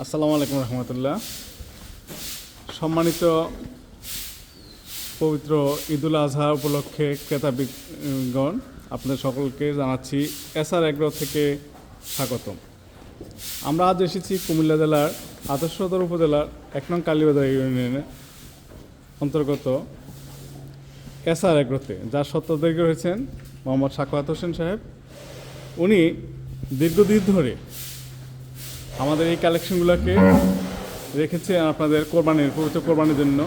আসসালামু আলাইকুম রহমতুল্লাহ। সম্মানিত পবিত্র ঈদুল আজহা উপলক্ষে ক্রেতাগণ, আপনাদের সকলকে জানাচ্ছি এসআর এগ্রো থেকে স্বাগতম। আমরা আজ এসেছি কুমিল্লা জেলার আদর্শ সদর উপজেলার ১ নং কালীবাজার ইউনিয়নের অন্তর্গত এসআর এগ্রোতে, যার স্বত্বাধিকারী রয়েছেন মোহাম্মদ সাখাওয়াত হোসেন সাহেব। উনি দীর্ঘদিন ধরে আমাদের এই কালেকশনগুলোকে রেখেছে আপনাদের পবিত্র কোরবানির জন্য।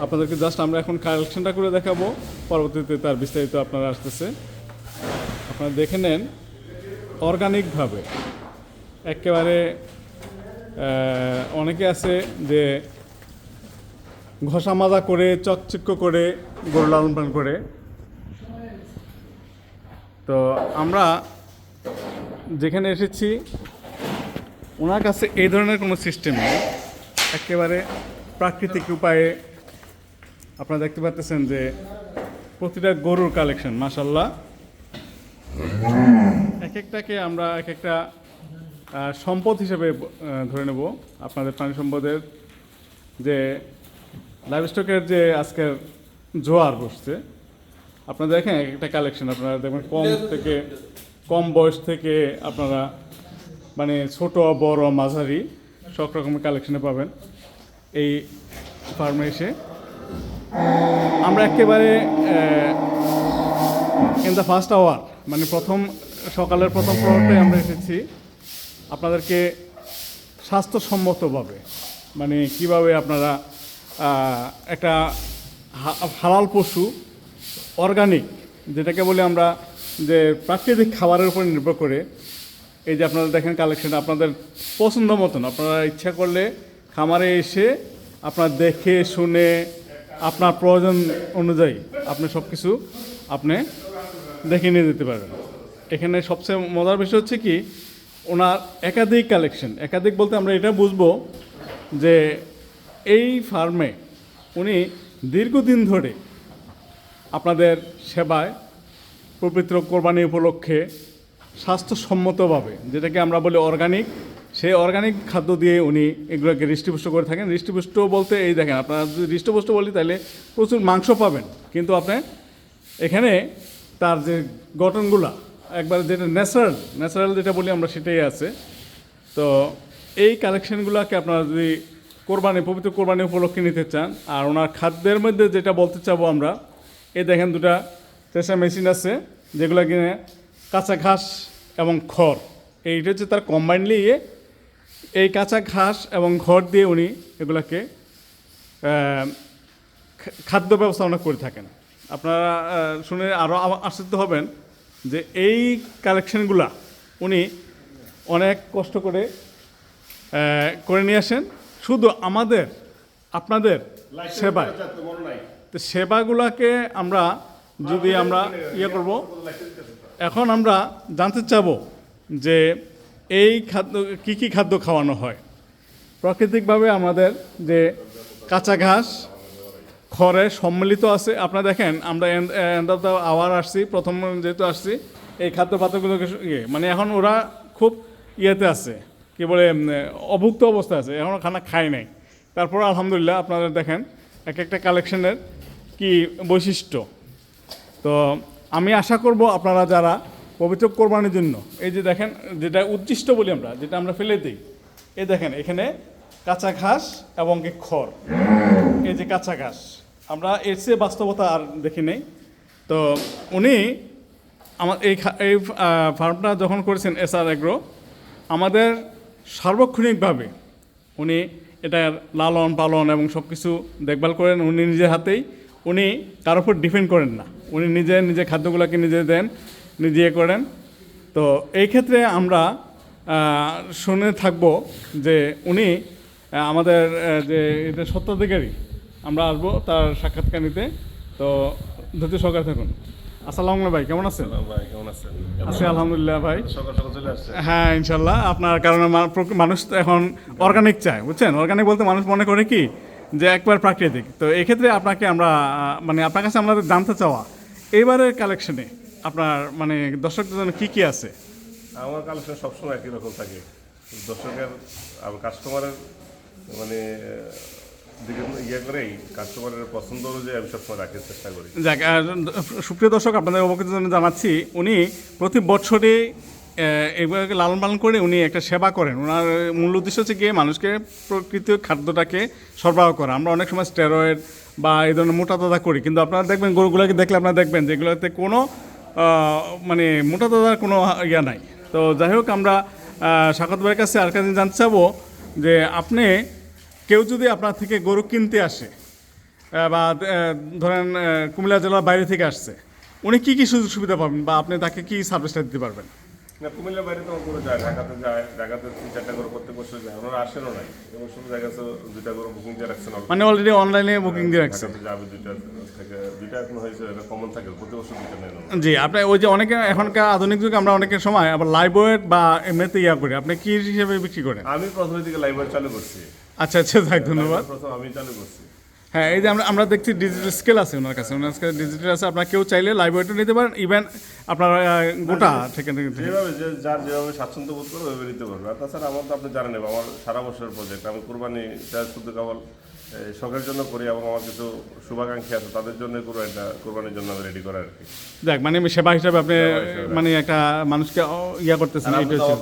আপনাদেরকে জাস্ট আমরা এখন কালেকশনটা করে দেখাবো, পরবর্তীতে তার বিস্তারিত আপনারা আসতেছে। আপনারা দেখে নেন অর্গানিকভাবে একেবারে। অনেকে আছে যে ঘষা মাজা করে চকচক করে গরু লালন পালন করে, তো আমরা যেখানে এসেছি ওনার কাছে এই ধরনের কোনো সিস্টেম নেই। একেবারে প্রাকৃতিক উপায়ে আপনারা দেখতে পাচ্ছেন যে প্রতিটা গরুর কালেকশন মাশাআল্লাহ। এক একটাকে আমরা এক একটা সম্পদ হিসেবে ধরে নেব। আপনাদের প্রাণী সম্পদের যে লাইভস্টকের যে আজকের জোয়ার বসছে, আপনারা দেখেন এক একটা কালেকশন। আপনারা দেখবেন কম বয়স থেকে আপনারা মানে ছোট বড় মাঝারি সব রকমের কালেকশনে পাবেন এই ফার্মে এসে। আমরা একেবারে ইন দ্য ফার্স্ট আওয়ার, মানে সকালের প্রথম প্রহরটায় আমরা এসেছি আপনাদেরকে স্বাস্থ্যসম্মতভাবে, মানে কিভাবে আপনারা একটা হালাল পশু অর্গানিক, যেটাকে বলি আমরা যে প্রাকৃতিক খাবারের উপর নির্ভর করে, এই যে আপনারা দেখেন কালেকশন আপনাদের পছন্দ মতন আপনারা ইচ্ছা করলে খামারে এসে আপনার দেখে শুনে আপনার প্রয়োজন অনুযায়ী আপনি সব কিছু আপনি দেখে নিয়ে যেতে পারেন। এখানে সবচেয়ে মজার বিষয় হচ্ছে কি, ওনার একাধিক কালেকশন। একাধিক বলতে আমরা এটা বুঝবো যে এই ফার্মে উনি দীর্ঘদিন ধরে আপনাদের সেবায় পবিত্র কোরবানি উপলক্ষে স্বাস্থ্যসম্মতভাবে, যেটাকে আমরা বলি অর্গানিক, সেই অর্গানিক খাদ্য দিয়ে উনি এগুলোকে হৃষ্টপুষ্ট করে থাকেন। হৃষ্টপুষ্ট বলতে এই দেখেন, আপনারা যদি হৃষ্টপুষ্ট বলি তাহলে প্রচুর মাংস পাবেন, কিন্তু আপনি এখানে তার যে গঠনগুলা একবার যেটা ন্যাচারাল যেটা বলি আমরা সেটাই আছে। তো এই কালেকশনগুলোকে আপনারা যদি পবিত্র কোরবানি উপলক্ষে নিতে চান, আর ওনার খাদ্যের মধ্যে যেটা বলতে চাবো আমরা, এই দেখেন দুটা চেষ্টা মেশিন আছে যেগুলো কিনে কাঁচা ঘাস এবং খড়, এইটা হচ্ছে তার কম্বাইনলি এই কাঁচা ঘাস এবং খড় দিয়ে উনি এগুলাকে খাদ্য ব্যবস্থাপনা করে থাকেন। আপনারা শুনে আরও আশ্চর্য হবেন যে এই কালেকশনগুলা উনি অনেক কষ্ট করে নিয়ে আসেন শুধু আপনাদের সেবায়। তো সেবাগুলোকে আমরা যদি আমরা করব, এখন আমরা জানতে চাবো যে এই খাদ্য কী খাদ্য খাওয়ানো হয়। প্রাকৃতিকভাবে আমাদের যে কাঁচা ঘাস খড়ে সম্মিলিত আছে। আপনারা দেখেন আমরা আওয়ার আসছি, প্রথম যেহেতু আসছি এই খাদ্য পাত্রগুলোকে মানে এখন ওরা খুব ইয়েতে আছে, কি বলে অভুক্ত অবস্থা আছে, এখনও খানা খায় নাই। তারপর আলহামদুলিল্লাহ আপনারা দেখেন এক একটা কালেকশনের কি বৈশিষ্ট্য। তো আমি আশা করব আপনারা যারা পবিত্র কোরবানির জন্য এই যে দেখেন যেটা উচ্ছিষ্ট বলি আমরা, যেটা আমরা ফেলে দিই, এই দেখেন এখানে কাঁচা ঘাস এবং খড়, এই যে কাঁচা ঘাস, আমরা এর চেয়ে বাস্তবতা আর দেখি নেই। তো উনি আমার এই ফার্মটা যখন করেছেন এসআর এগ্রো, আমাদের সার্বক্ষণিকভাবে উনি এটার লালন পালন এবং সব কিছু দেখভাল করেন উনি নিজের হাতেই। উনি কারোর উপর ডিপেন্ড করেন না, উনি নিজে খাদ্যগুলোকে নিজে দেন, নিজে করেন। তো এই ক্ষেত্রে আমরা শুনে থাকবো যে উনি আমাদের যে এটা স্বত্বাধিকারী, আমরা আসবো তার সাক্ষাৎকার নিতে। তো ধৈর্য সহকারে থাকুন। আসসালামু আলাইকুম ভাই, কেমন আছেন? ভাই কেমন আছেন? আছি আলহামদুলিল্লাহ ভাই। সকাল সকাল চলে আসছে। হ্যাঁ ইনশাল্লাহ, আপনার কারণে মানুষ তো এখন অর্গানিক চায়, বুঝছেন? অর্গানিক বলতে মানুষ মনে করে কি যে একবার প্রাকৃতিক। তো এক্ষেত্রে আপনাকে আমরা মানে আপনার কাছে আমাদের জানতে চাওয়া এইবারের কালেকশনে আপনার মানে দর্শকদের জন্য কী কী আছে? আমার কালেকশন সবসময় একই রকম থাকে। দর্শকের কাস্টমারের মানে দিকে ইয়ে করেই কাস্টমারের পছন্দ অনুযায়ী আমি সবসময় রাখার চেষ্টা করি। যাক, সুপ্রিয় দর্শক, আপনাদের অবগতির জন্য জানাচ্ছি, উনি প্রতি বছরে এগুলোকে লালন পালন করে উনি একটা সেবা করেন। ওনার মূল উদ্দেশ্য হচ্ছে গিয়ে মানুষকে প্রকৃত খাদ্যটাকে সরবরাহ করা। আমরা অনেক সময় স্টেরয়েড বা এই ধরনের মোটা তাজা করি, কিন্তু আপনারা দেখবেন গরুগুলোকে দেখলে আপনারা দেখবেন যে এগুলোতে কোনো মানে মোটা তাজার কোনো ইয়া নাই। তো যাই হোক, আমরা শাকত ভাইয়ের কাছে আর কাছে জানতে চাবো যে আপনি কেউ যদি আপনার থেকে গরু কিনতে আসে বা ধরেন কুমিল্লা জেলার বাইরে থেকে আসছে, উনি কী কী সুযোগ সুবিধা পাবেন বা আপনি তাকে কী সার্ভিসটা দিতে পারবেন? না, কুমিল্লার বাইরে তো করে যায়, ঢাকাতে 3-4টা করে প্রত্যেক বছর যায়, ওনারা আসেনও নাই। এবং শুধু জায়গা আছে 2টা করে বুকিং দিয়ে রাখছেন, মানে অলরেডি অনলাইনে বুকিং দিয়ে রাখছে। ঢাকাতে যাবে 2টা থেকে 2টা এখন হয়েছে, এটা কমন থাকে, প্রতি বছর 2টা নেন। জি, আপনি ওই যে অনেকে এখনকার আধুনিক যুগে আমরা অনেকের সময় আবার লাইভ ওয়েট বা এমনিতে ইয়া করি, আপনি কী হিসেবে বিক্রি করেন? আমি প্রথমের দিকে লাইব্রেরি চালু করছি। আচ্ছা আচ্ছা, যাক, ধন্যবাদ। প্রথম আমি চালু করছি। হ্যাঁ, এই যে আমরা দেখছি ডিজিটাল স্কেল আছে ওনার কাছে ডিজিটাল আছে, আপনার কেউ চাইলে লাইভ ওয়েটও নিতে পারেন, ইভেন আপনার গোটা থেকে যেভাবে যার যেভাবে স্বাচ্ছন্দ্য বোধ করবে ওইভাবে নিতে পারবে। আর তাছাড়া আমার তো আপনি জানেন আমার সারা বছরের প্রজেক্ট, আমি কোরবানিটা শুধু কেবল শখের জন্য করি এবং আমার কিছু শুভাকাঙ্ক্ষী আছে তাদের জন্য কোরবানির জন্য আমি রেডি করা আর কি। যাক, মানে সেবা হিসাবে আপনি মানে একটা মানুষকে ইয়া করতেছেন।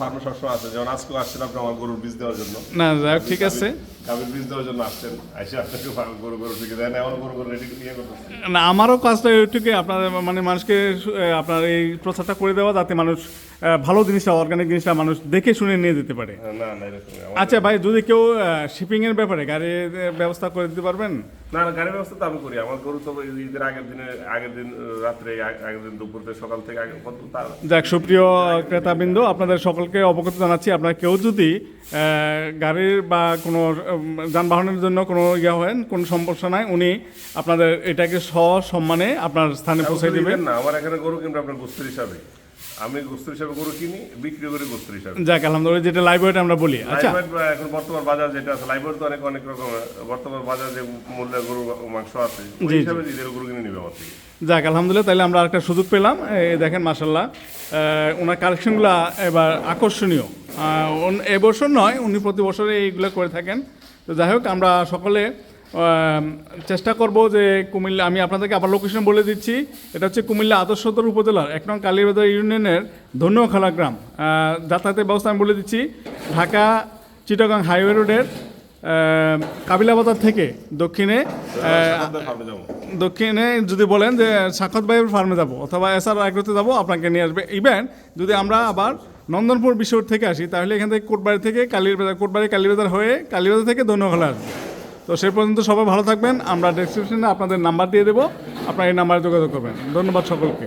ফার্মে সবসময় আছে, যেমন আজকেও আসছিলাম আপনি আমার গরুর বীজ দেওয়ার জন্য। না, যাক, ঠিক আছে। গাভীর বীজ দেওয়ার জন্য আসছেন, এসে আপনাকে গরু থেকে দেয় না, এমন গরু রেডি ইয়ে করতেছে। না, আমারও কাজটা ওইটুকু, আপনার মানে মানুষকে আপনার এই প্রচারটা করে দেওয়া, যাতে মানুষ ভালো জিনিসটা, অর্গানিক জিনিসটা মানুষ দেখে শুনে নিয়ে যেতে পারে। না না, এরকম। আচ্ছা ভাই, যদি কেউ শিপিংয়ের ব্যাপারে গাড়ির ব্যবস্থা করে দিতে পারবেন? না না, গাড়ির ব্যবস্থা তো আমি করি। আমার গরু তো ঈদের আগের দিন রাত্রে, আগের দিন দুপুর থেকে সকাল থেকে যাক, সুপ্রিয় ক্রেতাবৃন্দ, আপনাদের সকলকে অবগত জানাচ্ছি, আপনার কেউ যদি গাড়ির বা কোনো যানবাহনের জন্য কোনো ইয়া হয়, কোনো সমস্যা নাই, উনি আপনাদের এটাকে সসম্মানে আপনার স্থানে পৌঁছে দেবেন। না, আমার এখানে গরু কিনবে আপনার গোস্তের হিসাবে, আমি গোস্তের হিসাবে গরু কিনি, বিক্রি করি গোস্তের হিসাবে। যাক, আলহামদুলিল্লাহ, যেটা লাইভ ওয়েট আমরা বলি। আচ্ছা, এখন বর্তমান বাজার যেটা আছে, লাইভ ওয়েট তো অনেক রকমের, বর্তমান বাজার যে মূল্যের গরু মাংস আছে ওই হিসাবে নিজের গরু কিনে নিবে আমার থেকে। যাক, আলহামদুলিল্লাহ, তাহলে আমরা একটা সুযোগ পেলাম। দেখেন, মাশাল্লাহ, ওনার কালেকশনগুলো এবার আকর্ষণীয়। এবছর নয়, উনি প্রতি বছরে এইগুলো করে থাকেন। তো যাই হোক, আমরা সকলে চেষ্টা করব যে কুমিল্লা, আমি আপনাদেরকে আবার লোকেশন বলে দিচ্ছি, এটা হচ্ছে কুমিল্লা আদর্শ সদর উপজেলার 1 নং কালীবাজার ইউনিয়নের ধন্যখালা গ্রাম। যাতায়াতের ব্যবস্থা আমি বলে দিচ্ছি, ঢাকা চিটাগাং হাইওয়ে রোডের কাবিলা বাজার থেকে দক্ষিণে যদি বলেন যে সাক্ষত ভাইয়ের ফার্মে যাব অথবা এসআর আগ্রতে যাব, আপনাকে নিয়ে আসবে। ইভেন যদি আমরা আবার নন্দনপুর বিশ্ব থেকে আসি, তাহলে এখান থেকে কোটবাড়ি থেকে কালীবাজার হয়ে কালীবাজার থেকে ধন্যখালা আসবে। তো সে পর্যন্ত সবাই ভালো থাকবেন। আমরা ডেসক্রিপশনে আপনাদের নাম্বার দিয়ে দেবো, আপনারা এই নাম্বারে যোগাযোগ করবেন। ধন্যবাদ সকলকে।